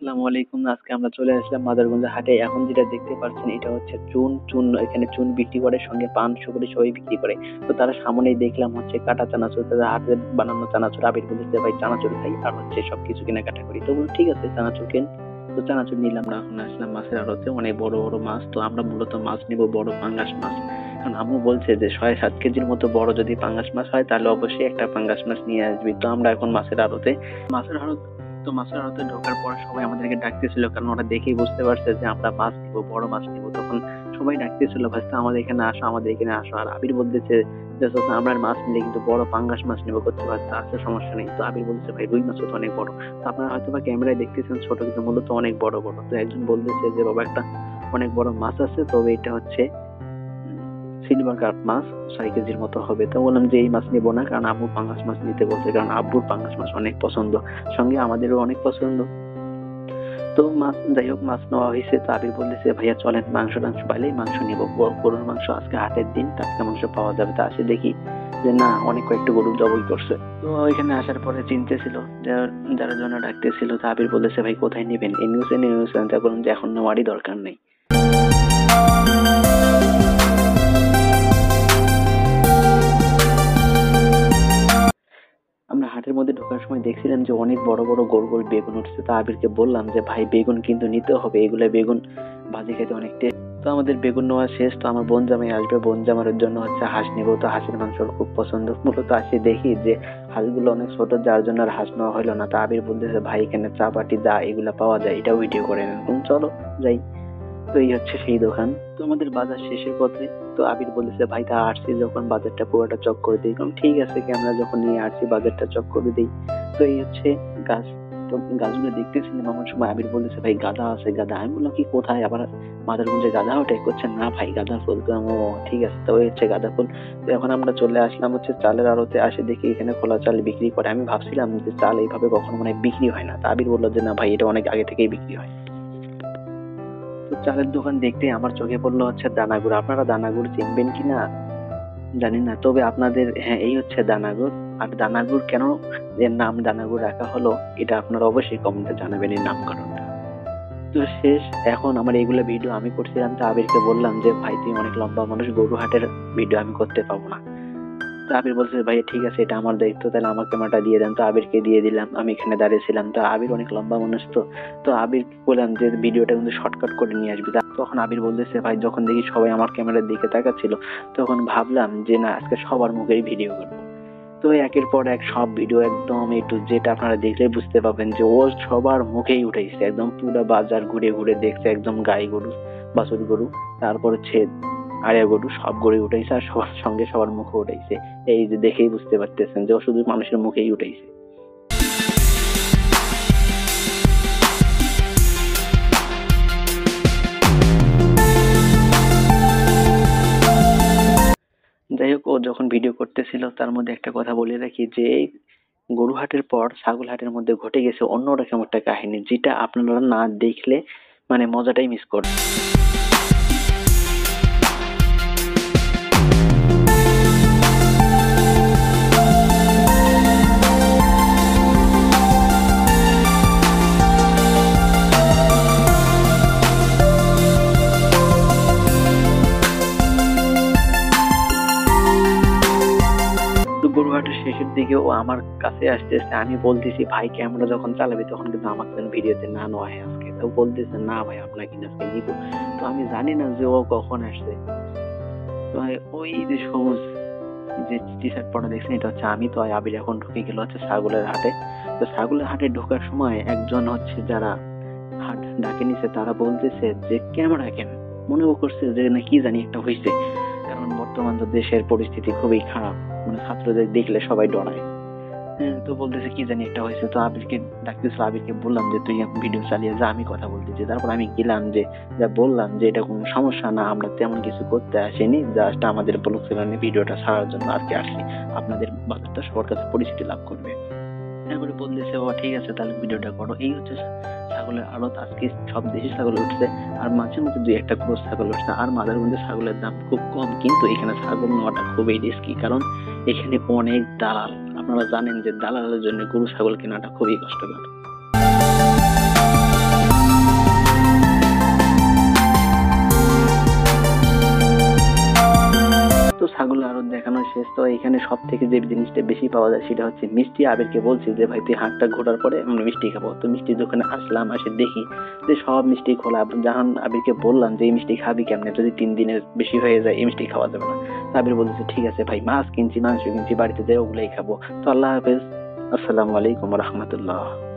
আসসালামু আলাইকুম। আজকে আমরা চলে আসলাম মাদারগঞ্জ হাটে। এখন যেটা দেখতে পাচ্ছেন এটা হচ্ছে চুন। এখানে চুন বিক্রি করে, সঙ্গে পান সুপারি সবই বিক্রি করে। তো তারা সামনেই দেখলাম হচ্ছে কাটা চানাচুর, তাদের হাতে বানানো চানাচুর। আবির বলেছে ভাই চানাচুর খাই আর হচ্ছে সবকিছু কেনাকাটা করি। তো বললাম ঠিক আছে চানাচুর কেন। তো চানাচুর নিলাম। আমরা এখন আসলাম মাছের আড়তে, অনেক বড় বড় মাছ। তো আমরা মূলত মাছ নিব বড় পাঙ্গাস মাছ, কারণ আম্মু বলছে যে 6-7 কেজির মতো বড় যদি পাঙ্গাস মাছ হয় তাহলে অবশ্যই একটা পাঙ্গাস মাছ নিয়ে আসবি। তো আমরা এখন মাছের আড়তে মাছের আড়তে ঢোকার পর সবাই আমাদেরকে ডাকতেছিল, কারণ ওরা দেখেই বুঝতে পারছে যে আমরা মাছ নিব, বড় মাছ নিব। তখন সবাই ডাকতেছিল ভাস্তা আমাদের এখানে আসো, আমাদের এখানে আসো। আর আবির বলতেছে যে চাচা আমরা মাছ নিলে কিন্তু বড় পাঙ্গাস মাছ নিবো, করতে পারছে আছে সমস্যা নেই। তো আবির বলছে ভাই রুই মাছ তো অনেক বড়। তো আপনারা হয়তো বা ক্যামেরায় দেখতেছেন ছোট, কিন্তু মূলত অনেক বড় বড়। তো একজন বলতেছে যে বাবা একটা অনেক বড় মাছ আছে, তবে এটা হচ্ছে সিলভার কার্প মাছ, 6 কেজির মতো হবে। তো বললাম যে এই মাছ নিবো না, কারণ আব্বু পাঙ্গাস মাছ নিতে বলছে, কারণ আব্বুর পাঙ্গাস মাছ অনেক পছন্দ, সঙ্গে আমাদেরও অনেক পছন্দ। তো মাছ যাই হোক মাছ নেওয়া হয়েছে। তো আবির বলতেছে ভাইয়া চলেন মাংস পাইলেই মাংস নিবো, গরুর মাংস, আজকে হাটের দিন টাটকা মাংস পাওয়া যাবে। তা আসে দেখি যে না, অনেক কয়েকটা গরু জবাই করছে। তো এখানে আসার পরে চিনতেছিল যার জন্য ডাকতেছিল। তো আবির বলেছে ভাই কোথায় নিবেন, এই নিউজ বললাম যে এখন নেওয়ারই দরকার নেই। আমরা হাটের মধ্যে ঢোকার সময় দেখছিলাম যে অনেক বড় বড় গোল গোল বেগুন উঠছে। তো আবিরকে বললাম যে ভাই বেগুন কিন্তু নিতে হবে, এগুলা বেগুন ভাজি খেতে অনেক টেস্ট। তো আমাদের বেগুন নেওয়া শেষ। তো আমার বোন জামাই আসবে, বোন জামাইয়ের জন্য হচ্ছে হাঁস নিবো। তো হাঁসের মাংস ওর খুব পছন্দ। মূলত আসে দেখি যে হাঁসগুলো অনেক ছোট, যার জন্য আর হাঁস নেওয়া হলো না। তো আবির বলতেছে ভাই এখানে চাপাটি দা এগুলা পাওয়া যায়, এটাও ভিডিও করে নেন। চলো যাই। তো এই হচ্ছে সেই দোকান। তো আমাদের বাজার শেষের পথে। তো আবির বলেছে ভাই তা আসছি যখন বাজারটা পুরোটা চক করে দিই। ঠিক আছে, আমরা যখন নিয়ে আসছি বাজারটা চক করে দিই। তো এই হচ্ছে গাছ। তো গাছগুলো দেখতেছিলাম এমন সময় আবির বলেছে ভাই গাঁদা আছে, গাঁদা। আমি বললাম কি কোথায়, আবার মাদারগঞ্জে গাঁদা ওঠে? করছে না ভাই গাঁদা ফুল। তো ও ঠিক আছে, তো ওই হচ্ছে গাঁদা ফুল। তো এখন আমরা চলে আসলাম হচ্ছে চালের আড়তে। আসে দেখি এখানে খোলা চাল বিক্রি করে। আমি ভাবছিলাম যে চাল এইভাবে কখনো মানে বিক্রি হয় না। তা আবির বললো যে না ভাই এটা অনেক আগে থেকেই বিক্রি হয়। তো চালের দোকান দেখতে আমার চোখে পড়লো হচ্ছে দানাগুড়। আপনারা দানাগুড় চিনবেন কিনা জানি না, তবে আপনাদের হ্যাঁ এই হচ্ছে দানাগুড়। আর দানাগুড় কেন এর নাম দানাগুড় রাখা হলো এটা আপনারা অবশ্যই কমেন্টে জানাবেন এই নামকরণটা। তো শেষ। এখন আমার এইগুলো ভিডিও আমি করছিলাম। তো আবিরকে বললাম যে ভাই তুমি অনেক লম্বা মানুষ, গরু হাটের ভিডিও আমি করতে পাবো না। তো আবির বলছে ভাই ঠিক আছে এটা আমার দায়িত্ব, তাহলে আমার ক্যামেরাটা দিয়ে দেন। তো আবিরকে দিয়ে দিলাম, আমি এখানে দাঁড়িয়েছিলাম। তো আবির অনেক লম্বা মানুষ। তো আবির বললাম যে ভিডিওটা কিন্তু শর্টকাট করে নিয়ে আসবি। তখন আবির বলতেছে ভাই যখন দেখি সবাই আমার ক্যামেরার দিকে তাকাচ্ছিল তখন ভাবলাম যে না আজকে সবার মুখেই ভিডিও করবো। তো একের পর এক সব ভিডিও একদম একটু যেটা আপনারা দেখলে বুঝতে পারবেন যে ও সবার মুখেই উঠেছে, একদম পুরো বাজার ঘুরে ঘুরে দেখছে, একদম গাই গরু, বাছুর গরু, তারপর হচ্ছে আড়িয়া গরু, সব গরু উঠেছে আর সবার সঙ্গে সবার মুখে উঠেছে। এই যে দেখেই বুঝতে পারতেছেন যে ও শুধু মানুষের মুখেই উঠেছে। যাই হোক ও যখন ভিডিও করতেছিল তার মধ্যে একটা কথা বলে রাখি যে এই গরু হাটের পর ছাগল হাটের মধ্যে ঘটে গেছে অন্যরকম একটা কাহিনী, যেটা আপনারা না দেখলে মানে মজাটাই মিস করবেন। তো গরুহাটের শেষের দিকে ও আমার কাছে আসতেছে। আমি বলতেছি ভাই ক্যামেরা যখন চালাবি তখন কিন্তু আমাকে যেন ভিডিওতে না নেওয়া হয় আজকে। তো বলতেছে না ভাই আপনাকে আজকে নিবো। তো আমি জানি না যে ও কখন আসছে। তো ওই যে সবুজ যে টি শার্ট পরা দেখছেন এটা হচ্ছে আমি। তো আবির এখন ঢুকে গেল হচ্ছে ছাগলের হাটে। তো ছাগলের হাটে ঢোকার সময় একজন হচ্ছে যারা হাট ডাকে নিছে তারা বলতেছে যে ক্যামেরা কেন, মনে করছে যে না কি জানি একটা হয়েছে, কারণ বর্তমান তো দেশের পরিস্থিতি খুবই খারাপ, মানে ছাত্রদের দেখলে সবাই ডরায়। হ্যাঁ, তো বলতেছে কি জানি একটা হয়েছে। তো আবিরকে ডাকতেছিল, আবিরকে বললাম যে তুই ভিডিও চালিয়ে যা, আমি কথা বলতেছি। তারপর আমি গেলাম যে যা বললাম যে এটা কোনো সমস্যা না, আমরা তেমন কিছু করতে আসিনি, জাস্ট আমাদের ব্লগ চ্যানেলে ভিডিওটা ছাড়ার জন্য আজকে আসি, আপনাদের বাজারটা সবার কাছে পরিচিতি লাভ করবে। এরপরে বলতেছে ও ঠিক আছে তাহলে ভিডিওটা করো। এই হচ্ছে ছাগলের আড়ত। আজকে সব দেশি ছাগল উঠছে আর মাঝে মধ্যে দুই একটা ক্রস ছাগল উঠছে। আর মাদারগঞ্জে ছাগলের দাম খুব কম, কিন্তু এখানে ছাগল নেওয়াটা খুবই রিস্কি, কারণ এখানে অনেক দালাল। আপনারা জানেন যে দালালের জন্য গরু ছাগল কেনাটা খুবই কষ্টকর। ছাগলের আড়ত দেখানো শেষ। তো এখানে সব থেকে যে জিনিসটা বেশি পাওয়া যায় সেটা হচ্ছে মিষ্টি। আবিরকে বলছি যে ভাই তুই হাটটা ঘোরার পরে আমরা মিষ্টি খাবো। তো মিষ্টির দোকানে আসলাম, আসে দেখি যে সব মিষ্টি খোলা। যখন আবিরকে বললাম যে এই মিষ্টি খাবি কেমনে, যদি 3 দিনের বেশি হয়ে যায় এই মিষ্টি খাওয়া যাবে না। তো আবির বলতেছে ঠিক আছে ভাই, মাছ কিনছি, মাংস কিনছি, বাড়িতে যাই ওগুলাই খাবো। তো আল্লাহ হাফেজ, আসসালামু আলাইকুম রহমতুল্লাহ।